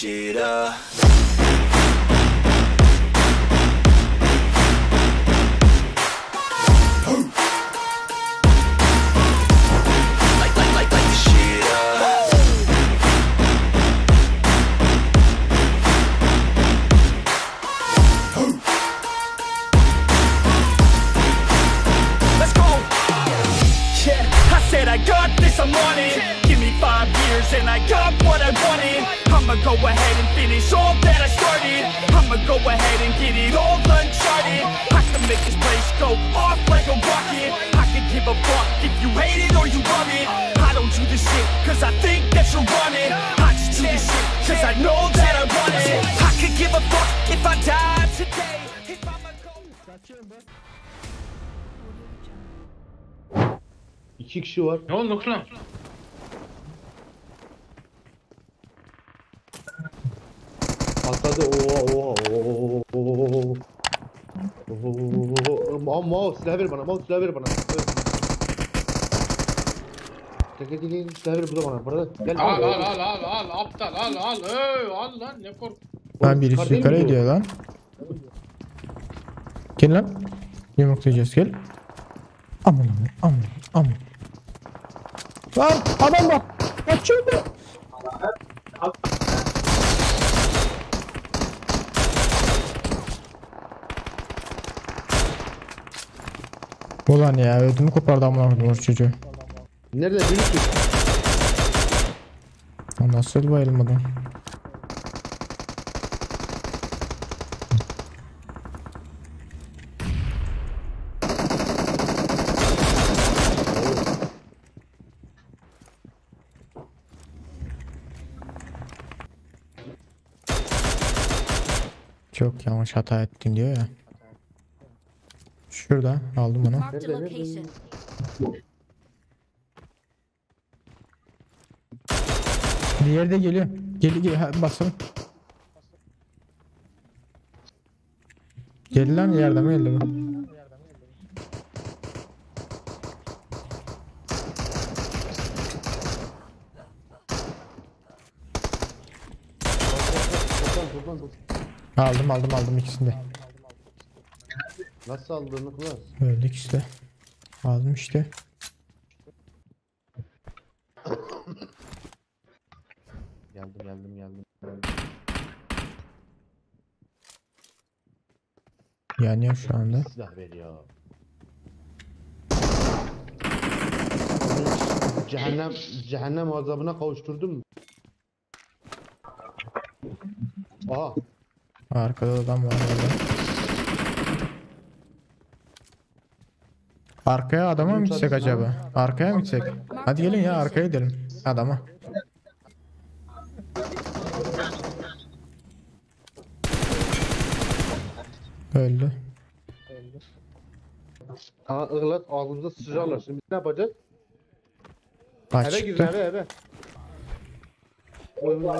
shit up. Light the shit up. Let's go. Yeah, I said I got this, I'm on it. Give me 5 years and I got what I wanted. I'ma go ahead and finish all that I started. I'ma go ahead and get it all uncharted. I can make this place go off like a rocket. I can give a fuck if you hate it or you love it. I don't do this shit cause I think that you're running. I just do this shit cause I know that I want it. I could give a fuck if I die today. If I'ma go. İki kişi var. Ne oldu lan? Atladı. Oha. Mouse silah ver bana. Mouse silah ver bana. Gel silah ver bu da bana. Burada gel. Al aptal al. Al lan ne kork. Lan birisi yukarı ediyor lan. Gel lan. Yumruklayacağız gel. Aman. Lan adam bak. Kaçıyordu. Ulan ya ödümü kopardı amına koydum çocuğu. Nerede birisi? O nasıl bayılmadı? Çok yanlış hata ettin diyor ya. Şurada aldım onu. Marked a location. Diğeri de geliyor. Gel basalım. Gel lan yerden mi geldi bu? Aldım ikisini de. Nasıl aldığını kılar? Öldük işte. Aldım işte. Geldim. Yanıyor şu anda. Silah ver ya. Cehennem azabına kavuşturdun mu? Aha. Arkada adam var orada. Arkaya adama mı gitsek acaba? Arkaya mı gitsek? Hadi gelin ya arkaya gidelim. Adama. Öldü. Ha ıglat ağzımıza sıçrarlar. Şimdi ne yapacağız? Eve girin Açtı. eve. Oy.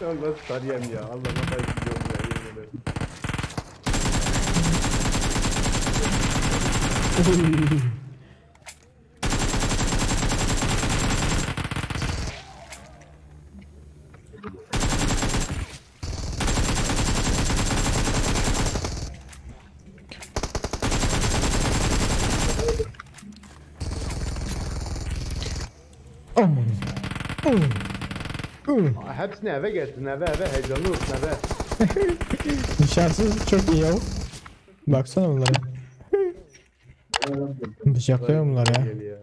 Allah sarıyem ya. Allah'ıma bayılıyorum ya. Yemin ederim. Hepsini eve gelsin eve heyecanlı olsun eve. Nişansız çok iyi ya. Baksana bunlara. Bıçaklıyor bunlar ya. Gel ya.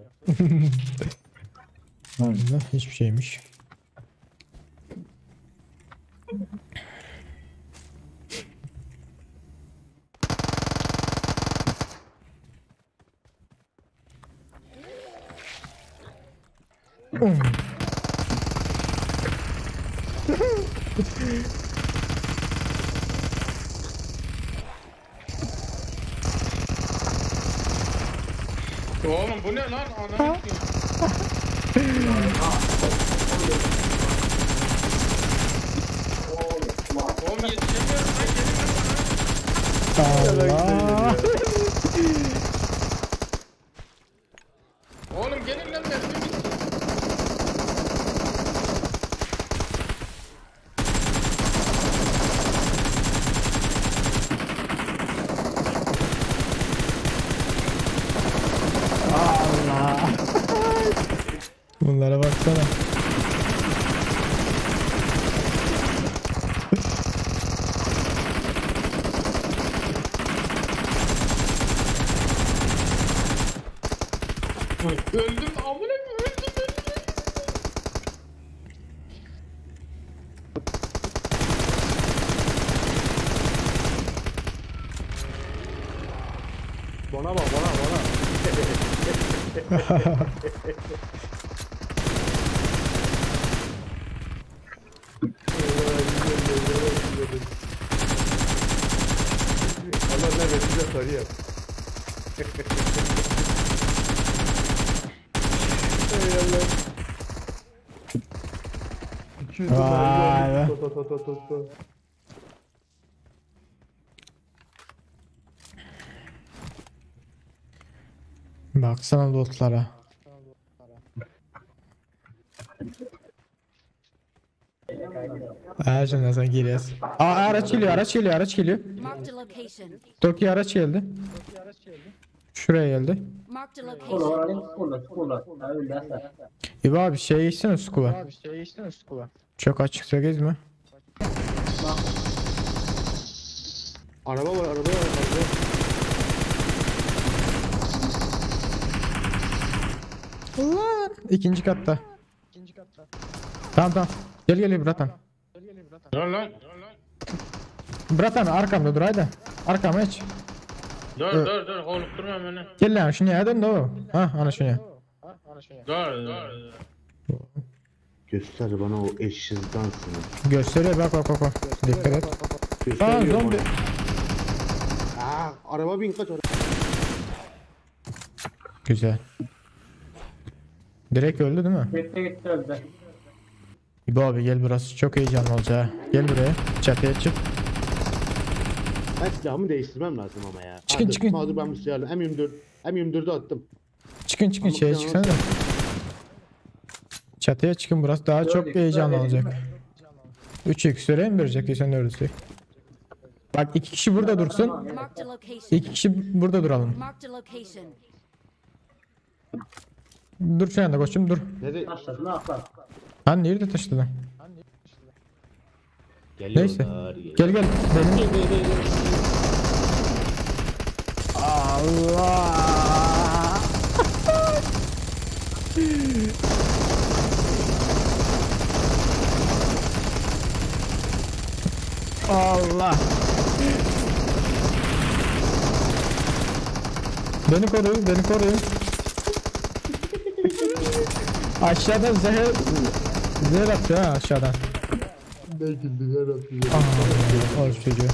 Harbiden hiçbir şeymiş. Oğlum bu ne lan? Ananı yetişemiyorum ben, gelin lan bana. Allah. Oğlum gelin lan mermi bitti. Allah. Bunlara baksana. Öldüm amına koyayım, öldüm. Bana bak bana. Allah ne verirse sarıyor. Ey Allah. 200 Vay be. dolar. Baksana lootlara. Şimdi sen giriyorsun. Araç geliyor. Marked a location. Toki araç geldi. Şuraya geldi. Marked a location. İbo abi şey içsene Skuba. Çok açıksa gezme. Araba var. İkinci katta. Tamam. Gel bratan. Dur lan. Bratan arkamda dur haydi. Arkama hiç. Dur olup durma beni. Gel lan şunu ya dön de o. Ha ana şunu ya. Dur. Göster bana o eşsiz dansını. Gösteriyor bak. Dikkat et. Gösteriyor zombi. bana. Araba bin kaç araba. Güzel. Direkt öldü değil mi? Gitti öldü. İbo abi gel burası çok heyecanlı olacak. Gel buraya çatıya çık. Ben silahımı değiştirmem lazım ama ya. Çıkın. Mağdur ben bu silahla M24'ü attım. Çıkın şeye çıksana da. Çatıya çıkın burası daha çok heyecanlı olacak. 3x süre mi verecek sen öyleyse? Bak 2 kişi burada dursun. Marked a location. 2 kişi burada duralım. Marked a location. Dur şu anda koçum dur. Nereye? Taşladın atlar. Hani nerede taşıdı lan? Neyse. Geliyorlar. Gel benim. Allah. Allah. Beni koruyun. Aşağıdan zehir atıyor ha aşağıdan. Ne güldü her atıyor. Aa, o çocuğu.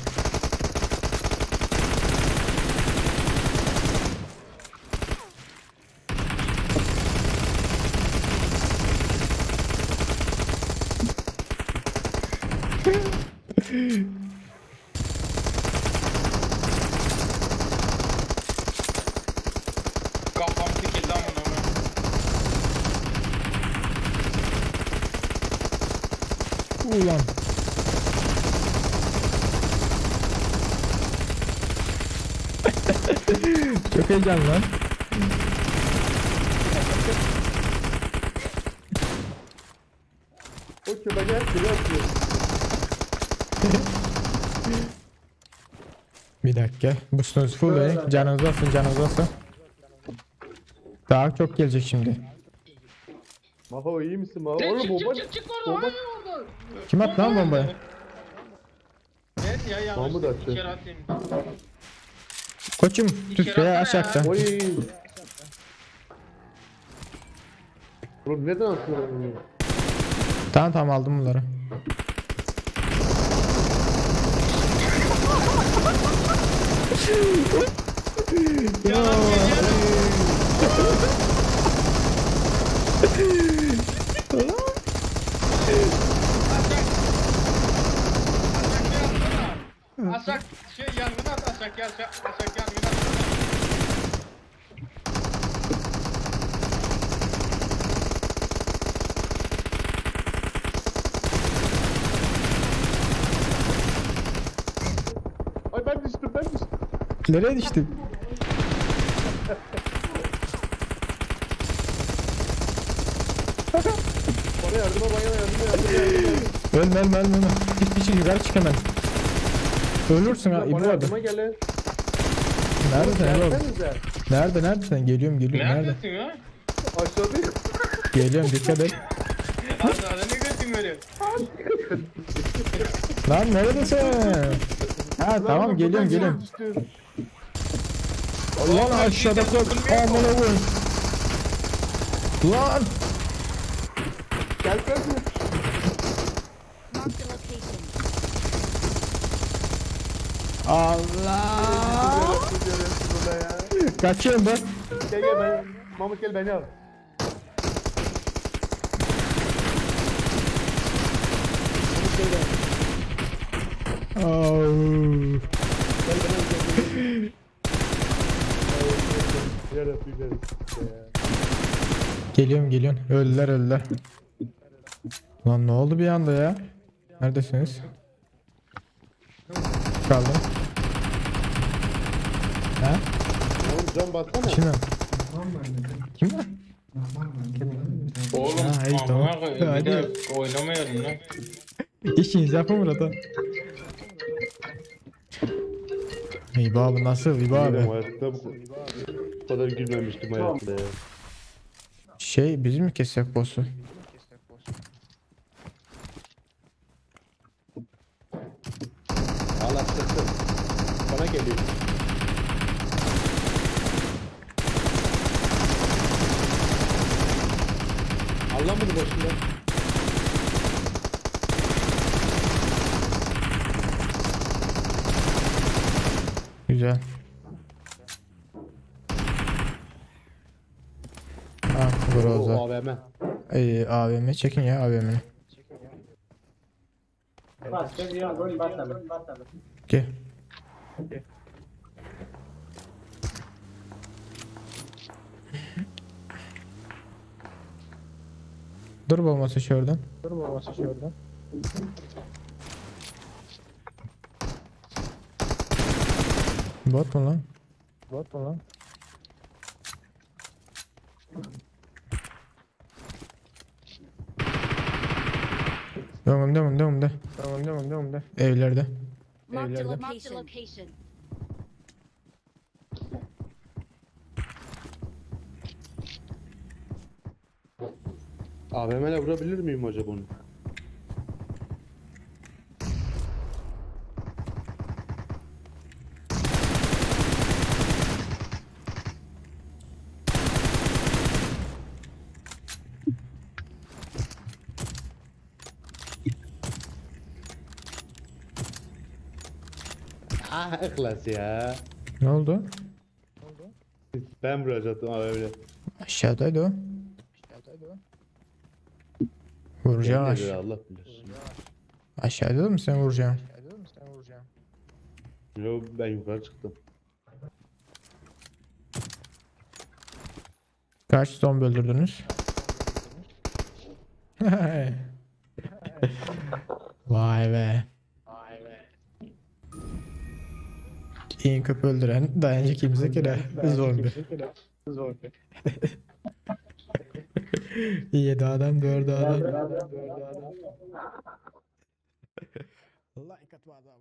Kafam sikildi amına koyayım. Ulan. Çok heyecanlı lan. O köpek her türlü atıyor. Bir dakika. Bu sınıf full be. Canınız olsun. Daha çok gelecek şimdi. Maho iyi misin Maho? Oğlum bomba. Çık oradan. Hayır oradan. Kim attı lan bombayı? Evet ya yanlış. Bomba da attı. Bir kere atayım. Koçum tüfeği atma aşağıda. Oy. Oğlum neden atıyorsun onu? Tamam aldım bunları. Aşak şey yangına at aşak yangına at. Ay ben düştüm. Nereye düştün? Bana yardıma. Ölme. Hiç yukarı çık hemen. Ölürsün ha. İbo Bana abi. yardıma gelin. Neredesin İbo abi? Gelsenize. Nerede sen? Geliyorum. Nerede? Neredesin ya? Aşağıdayım. Geliyorum, dikkat et. Aşağıda ne götün böyle? Lan neredesin? Ha tamam, geliyorum. Düştüm. Lan aşağıda kal. Aman Allah'ım. Lan. Gelsene. Marked a location. Allah. Kaçıyorum ben. Gel ben. Mahmut gel beni al. Oh. Geliyorum. Öldüler. Lan ne oldu bir anda ya? Neredesiniz? Kaldım. Ha? Oğlum can bassana. Kim lan? Kim var? Oğlum Ha, iyi, amına tamam. koyayım. Bir Hadi. de oynamayalım lan. İşinizi yapın burada. İbo abi nasıl? İbo abi. Hayatta bu kadar gülmemiştim hayatımda ya. Biz mi kessek boss'u? Allah sıktım. Bana geliyor. Allah mı başında? Güzel. Ah Groza. O AVM. AVM çekin ya AVM'ni. Gel. Dur olması şuradan. Bot mu lan? Önümde. Evlerde. Marked a location. AVM'le vurabilir miyim acaba onu? Ah ihlas ya. Ne oldu? Ben vuracaktım AVM'le. Aşağıdaydı o. Vuracağım Nedir aşağı. Allah bilir. Aşağıda mı sen vuracaksın? Yo ben yukarı çıktım. Kaç zombi öldürdünüz? Vay be. En köpü öldüren dayanıcı kimse kere zombi. Yedi adam, dördü adam. Like atma adam.